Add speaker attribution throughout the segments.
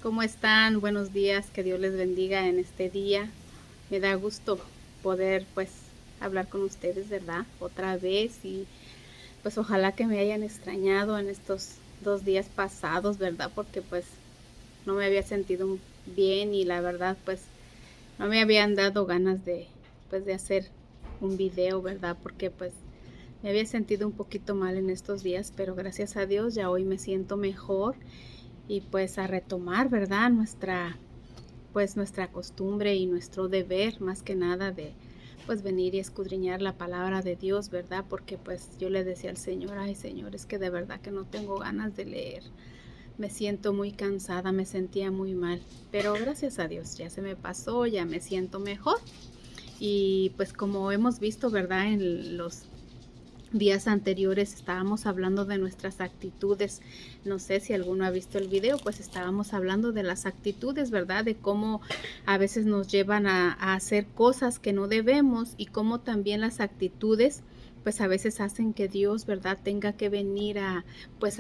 Speaker 1: ¿Cómo están? Buenos días, que Dios les bendiga en este día. Me da gusto poder hablar con ustedes, ¿verdad? Otra vez y pues ojalá que me hayan extrañado en estos 2 días pasados, ¿verdad? Porque pues no me había sentido bien y la verdad pues no me habían dado ganas de hacer un video, ¿verdad? Porque pues me había sentido un poquito mal en estos días, pero gracias a Dios ya hoy me siento mejor y pues a retomar, ¿verdad? Nuestra costumbre y nuestro deber más que nada de pues venir y escudriñar la palabra de Dios, ¿verdad? Porque pues yo le decía al Señor, ay Señor, es que de verdad que no tengo ganas de leer. Me siento muy cansada, me sentía muy mal, pero gracias a Dios ya se me pasó, ya me siento mejor. Y pues como hemos visto, ¿verdad? En los días anteriores estábamos hablando de nuestras actitudes. No sé si alguno ha visto el video, pues estábamos hablando de las actitudes, ¿verdad? De cómo a veces nos llevan a hacer cosas que no debemos y cómo también las actitudes pues a veces hacen que Dios, ¿verdad? Tenga que venir a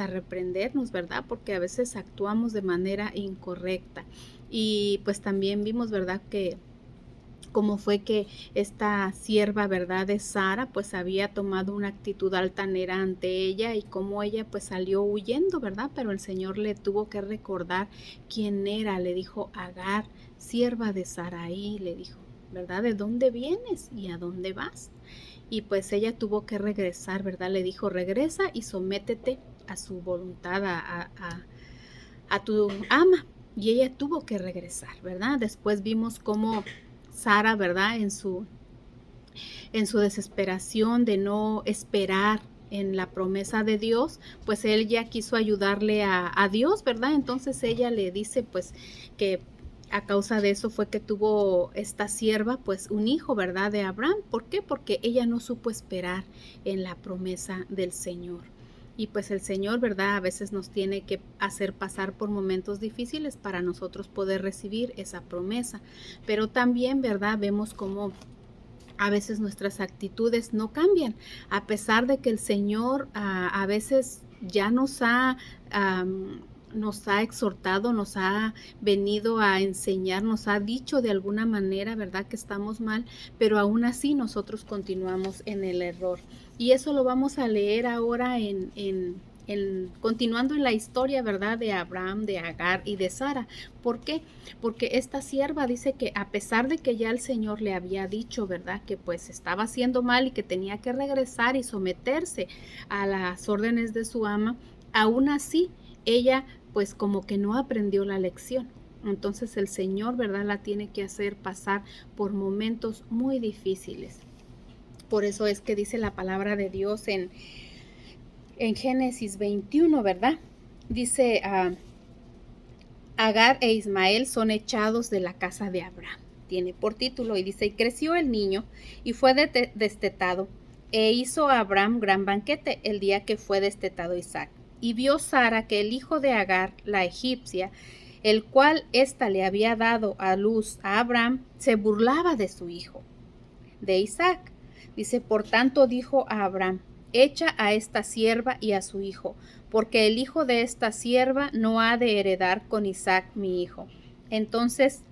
Speaker 1: reprendernos, ¿verdad? Porque a veces actuamos de manera incorrecta. Y pues también vimos, ¿verdad? Que cómo fue que esta sierva, ¿verdad? De Sara, pues había tomado una actitud altanera ante ella y cómo ella pues salió huyendo, ¿verdad? Pero el Señor le tuvo que recordar quién era, le dijo, Agar, sierva de Saraí, le dijo, ¿verdad? ¿De dónde vienes y a dónde vas? Y pues ella tuvo que regresar, ¿verdad? Le dijo, regresa y sométete a su voluntad, a tu ama. Y ella tuvo que regresar, ¿verdad? Después vimos cómo Sara, ¿verdad? En su desesperación de no esperar en la promesa de Dios, pues él ya quiso ayudarle a Dios, ¿verdad? Entonces ella le dice pues que a causa de eso fue que tuvo esta sierva pues un hijo, ¿verdad? De Abraham. ¿Por qué? Porque ella no supo esperar en la promesa del Señor. Y pues el Señor, ¿verdad? A veces nos tiene que hacer pasar por momentos difíciles para nosotros poder recibir esa promesa. Pero también, ¿verdad? Vemos cómo a veces nuestras actitudes no cambian, a pesar de que el Señor a veces ya nos ha exhortado, nos ha venido a enseñar, nos ha dicho de alguna manera, ¿verdad? Que estamos mal, pero aún así nosotros continuamos en el error. Y eso lo vamos a leer ahora continuando en la historia, ¿verdad? De Abraham, de Agar y de Sara. ¿Por qué? Porque esta sierva dice que a pesar de que ya el Señor le había dicho, ¿verdad? Que pues estaba haciendo mal y que tenía que regresar y someterse a las órdenes de su ama, aún así ella pues como que no aprendió la lección. Entonces el Señor, ¿verdad? La tiene que hacer pasar por momentos muy difíciles. Por eso es que dice la palabra de Dios en Génesis 21, ¿verdad? Dice, Agar e Ismael son echados de la casa de Abraham. Tiene por título y dice, y creció el niño y fue destetado, e hizo a Abraham gran banquete el día que fue destetado Isaac. Y vio Sara que el hijo de Agar, la egipcia, el cual ésta le había dado a luz a Abraham, se burlaba de su hijo, de Isaac. Dice, por tanto dijo a Abraham, echa a esta sierva y a su hijo, porque el hijo de esta sierva no ha de heredar con Isaac mi hijo. Entonces,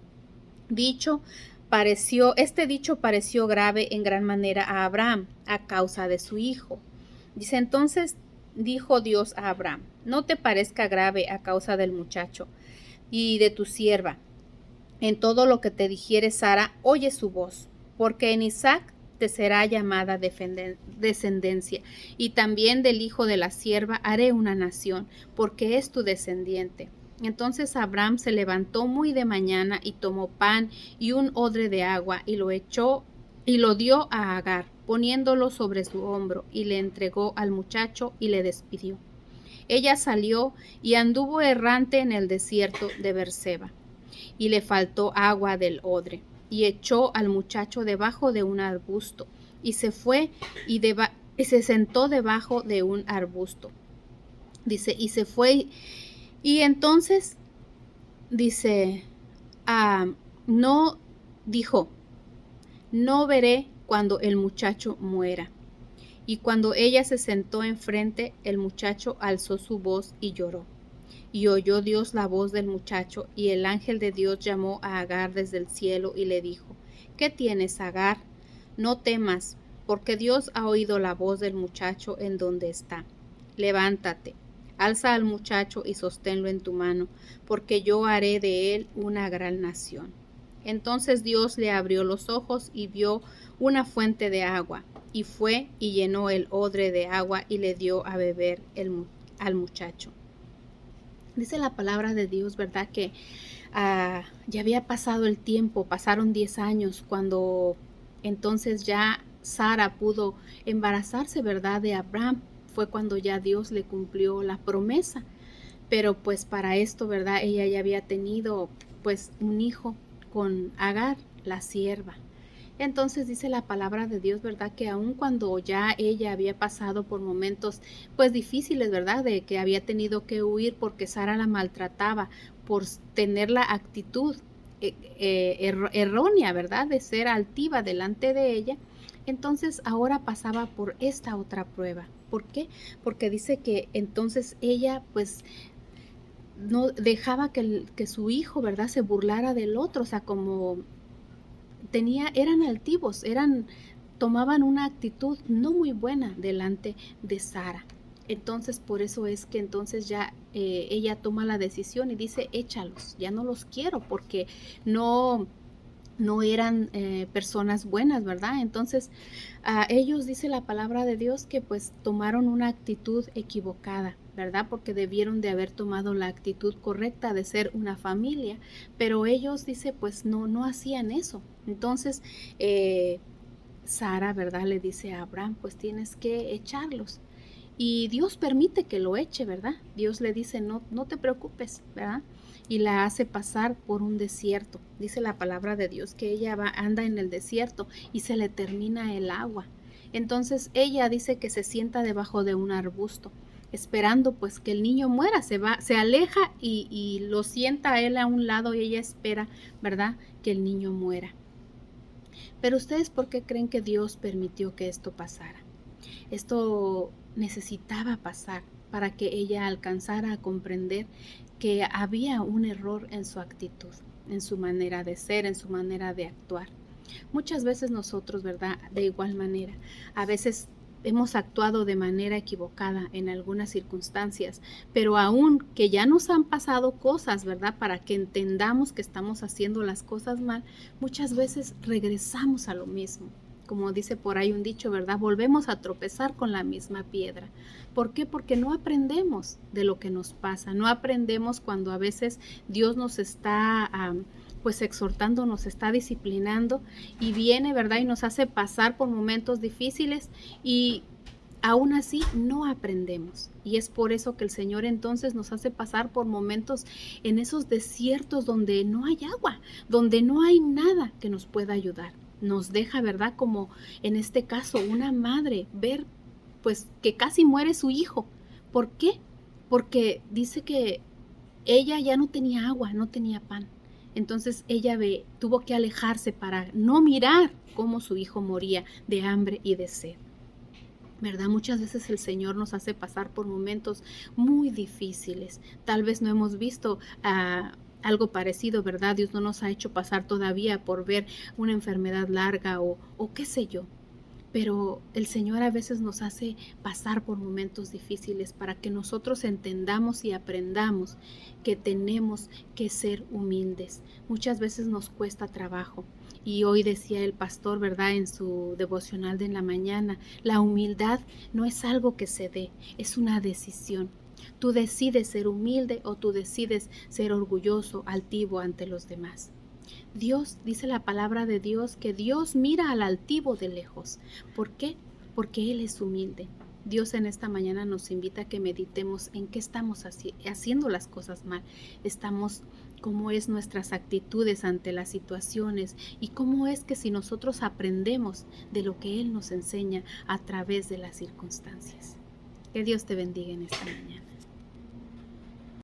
Speaker 1: este dicho pareció grave en gran manera a Abraham, a causa de su hijo. Dice, entonces dijo Dios a Abraham, no te parezca grave a causa del muchacho y de tu sierva. En todo lo que te dijere Sara, oye su voz, porque en Isaac te será llamada descendencia, y también del hijo de la sierva haré una nación, porque es tu descendiente. Entonces Abraham se levantó muy de mañana y tomó pan y un odre de agua y lo echó y lo dio a Agar, poniéndolo sobre su hombro, y le entregó al muchacho y le despidió. Ella salió y anduvo errante en el desierto de Berseba, y le faltó agua del odre, y echó al muchacho debajo de un arbusto, y se fue y se sentó debajo de un arbusto. Dice, y se fue, y entonces dice, no, dijo, no veré cuando el muchacho muera. Y cuando ella se sentó enfrente, el muchacho alzó su voz y lloró. Y oyó Dios la voz del muchacho, y el ángel de Dios llamó a Agar desde el cielo y le dijo: ¿Qué tienes, Agar? No temas, porque Dios ha oído la voz del muchacho en donde está. Levántate, alza al muchacho y sosténlo en tu mano, porque yo haré de él una gran nación. Entonces Dios le abrió los ojos y vio una fuente de agua, y fue y llenó el odre de agua y le dio a beber al muchacho. Dice la palabra de Dios, ¿verdad? Que ya había pasado el tiempo, pasaron 10 años cuando entonces ya Sara pudo embarazarse, ¿verdad? De Abraham. Fue cuando ya Dios le cumplió la promesa. Pero pues para esto, ¿verdad? Ella ya había tenido pues un hijo con Agar, la sierva. Entonces dice la palabra de Dios, ¿verdad? Que aun cuando ya ella había pasado por momentos pues difíciles, ¿verdad? De que había tenido que huir porque Sara la maltrataba por tener la actitud errónea, ¿verdad? De ser altiva delante de ella. Entonces ahora pasaba por esta otra prueba. ¿Por qué? Porque dice que entonces ella pues no dejaba que su hijo, ¿verdad? Se burlara del otro, o sea, como eran altivos, tomaban una actitud no muy buena delante de Sara. Entonces, por eso es que entonces ya ella toma la decisión y dice: échalos, ya no los quiero, porque no, no eran personas buenas, ¿verdad? Entonces, ellos, dice la palabra de Dios, que pues tomaron una actitud equivocada, ¿verdad? Porque debieron de haber tomado la actitud correcta de ser una familia, pero ellos, dice, pues no hacían eso. Entonces, Sara, ¿verdad? Le dice a Abraham: pues tienes que echarlos. Y Dios permite que lo eche, ¿verdad? Dios le dice: no te preocupes, ¿verdad? Y la hace pasar por un desierto. Dice la palabra de Dios que ella anda en el desierto y se le termina el agua. Entonces ella dice que se sienta debajo de un arbusto, esperando pues que el niño muera. Se aleja y lo sienta a él a un lado y ella espera, ¿verdad?, que el niño muera. Pero ustedes, ¿por qué creen que Dios permitió que esto pasara? Esto necesitaba pasar para que ella alcanzara a comprender que había un error en su actitud, en su manera de ser, en su manera de actuar. Muchas veces nosotros, ¿verdad?, de igual manera, a veces hemos actuado de manera equivocada en algunas circunstancias, pero aún que ya nos han pasado cosas, ¿verdad?, para que entendamos que estamos haciendo las cosas mal, muchas veces regresamos a lo mismo. Como dice por ahí un dicho, ¿verdad? Volvemos a tropezar con la misma piedra. ¿Por qué? Porque no aprendemos de lo que nos pasa, no aprendemos cuando a veces Dios nos está pues exhortando, nos está disciplinando y viene, ¿verdad?, y nos hace pasar por momentos difíciles y aún así no aprendemos. Y es por eso que el Señor entonces nos hace pasar por momentos en esos desiertos donde no hay agua, donde no hay nada que nos pueda ayudar. Nos deja, ¿verdad?, como en este caso una madre, ver pues que casi muere su hijo. ¿Por qué? Porque dice que ella ya no tenía agua, no tenía pan. Entonces ella tuvo que alejarse para no mirar cómo su hijo moría de hambre y de sed. ¿Verdad? Muchas veces el Señor nos hace pasar por momentos muy difíciles. Tal vez no hemos visto algo parecido, ¿verdad? Dios no nos ha hecho pasar todavía por ver una enfermedad larga o qué sé yo. Pero el Señor a veces nos hace pasar por momentos difíciles para que nosotros entendamos y aprendamos que tenemos que ser humildes. Muchas veces nos cuesta trabajo. Y hoy decía el pastor, ¿verdad?, en su devocional de la mañana, la humildad no es algo que se dé, es una decisión. Tú decides ser humilde o tú decides ser orgulloso, altivo ante los demás. Dios, dice la palabra de Dios, que Dios mira al altivo de lejos. ¿Por qué? Porque Él es humilde. Dios en esta mañana nos invita a que meditemos en qué estamos haciendo las cosas mal. Cómo es nuestras actitudes ante las situaciones y cómo es que si nosotros aprendemos de lo que Él nos enseña a través de las circunstancias. Que Dios te bendiga en esta mañana.